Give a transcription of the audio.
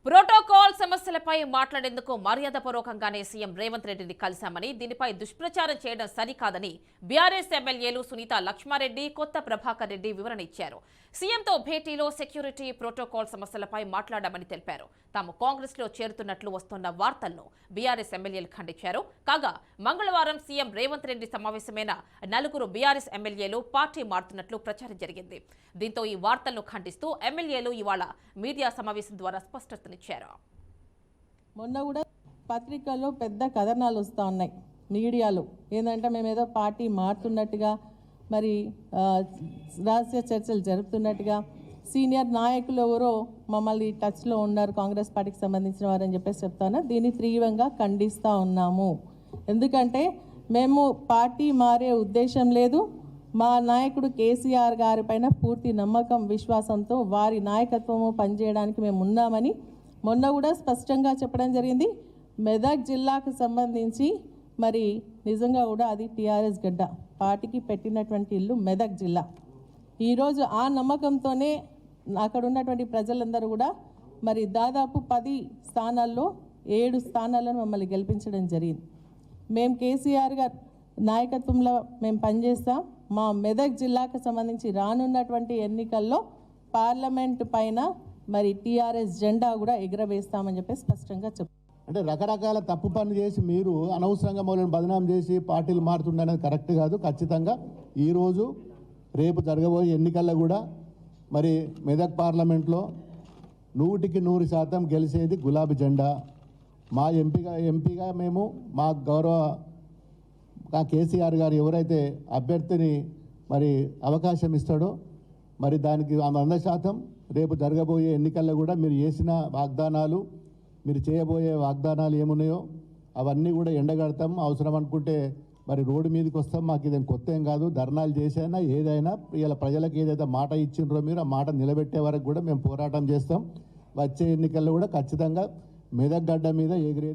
Protocol సమస్యలపై మాట్లాడేందుకు మర్యాదపూర్వకంగానే CM Revanth రెడ్డిని కలిశామని, దీనిపై దుష్ప్రచారం చేయడం సరికాదని బీఆర్ఎస్ ఎమ్మెల్యేలు సునీత లక్ష్మారెడ్డి, కొత్త ప్రభాకర్ రెడ్డి వివరణ ఇచ్చారు. సీఎంతో భేటీలో సెక్యూరిటీ, ప్రోటోకాల్ సమస్యలపై మాట్లాడామని తెలిపారు. తాము కాంగ్రెస్ లో చేరుతున్నట్లు వస్తున్న వార్తలను బీఆర్ఎస్ ఎమ్మెల్యేలు ఖండించారు. కాగా మంగళవారం సీఎం రేవంత్ రెడ్డి సమావేశమైన 4 బీఆర్ఎస్ ఎమ్మెల్యేలు పార్టీ మారుతున్నట్లు ప్రచారం జరిగింది. దీంతో ఈ వార్తలను ఖండిస్తూ ఎమ్మెల్యేలు ఇవాళ మీడియా సమావేశం ద్వారా స్పష్టతనిచ్చారు. మొన్న కూడా పత్రికల్లో పెద్ద కథనాలు వస్తూ ఉన్నాయి, మీడియాలో ఏంటంటే మేమేదో పార్టీ మారుతున్నట్టుగా, మరి రహస్య చర్చలు జరుపుతున్నట్టుగా, సీనియర్ నాయకులు ఎవరో మమ్మల్ని టచ్లో ఉన్నారు కాంగ్రెస్ పార్టీకి సంబంధించిన వారని చెప్పేసి చెప్తాను. దీన్ని తీవ్రంగా ఖండిస్తూ ఉన్నాము. ఎందుకంటే మేము పార్టీ మారే ఉద్దేశం లేదు. మా నాయకుడు కేసీఆర్ గారి పైన పూర్తి నమ్మకం, విశ్వాసంతో వారి నాయకత్వము పనిచేయడానికి మేము ఉన్నామని మొన్న కూడా స్పష్టంగా చెప్పడం జరిగింది. మెదక్ జిల్లాకు సంబంధించి మరి నిజంగా కూడా అది టీఆర్ఎస్ గడ్డ, పార్టీకి పెట్టినటువంటి ఇల్లు మెదక్ జిల్లా. ఈరోజు ఆ నమ్మకంతోనే అక్కడ ఉన్నటువంటి ప్రజలందరూ కూడా మరి దాదాపు 10 స్థానాల్లో 7 స్థానాలను మమ్మల్ని గెలిపించడం జరిగింది. మేము కేసీఆర్ గారు నాయకత్వంలో మేము పనిచేస్తాం. మా మెదక్ జిల్లాకు సంబంధించి రానున్నటువంటి ఎన్నికల్లో పార్లమెంట్ పైన మరి టీఆర్ఎస్ జెండా కూడా ఎగురవేస్తామని చెప్పి స్పష్టంగా చెప్తాం. అంటే రకరకాల తప్పు పనులు చేసి మీరు అనవసరంగా మొదలను బదనాం చేసి పార్టీలు మారుతుండనేది కరెక్ట్ కాదు. ఖచ్చితంగా ఈరోజు రేపు జరగబోయే ఎన్నికల్లో కూడా మరి మెదక్ పార్లమెంట్లో 100కి 100% గెలిచేది గులాబీ జెండా. మా ఎంపీగా మేము మా గౌరవ కేసీఆర్ గారు ఎవరైతే అభ్యర్థిని మరి అవకాశం ఇస్తాడో మరి దానికి 100% రేపు జరగబోయే ఎన్నికల్లో కూడా మీరు చేసిన వాగ్దానాలు, మీరు చేయబోయే వాగ్దానాలు ఏమున్నాయో అవన్నీ కూడా ఎండగడతాం. అవసరం అనుకుంటే మరి రోడ్డు మీదకి వస్తాం. మాకు ఇదేం కొత్త ఏం కాదు. ధర్నాలు చేసైనా ఏదైనా ఇలా ప్రజలకు ఏదైతే మాట ఇచ్చిండ్రో మీరు ఆ మాట నిలబెట్టే వరకు కూడా మేము పోరాటం చేస్తాం. వచ్చే ఎన్నికల్లో కూడా ఖచ్చితంగా మెదక్ గడ్డ మీద ఎగిరే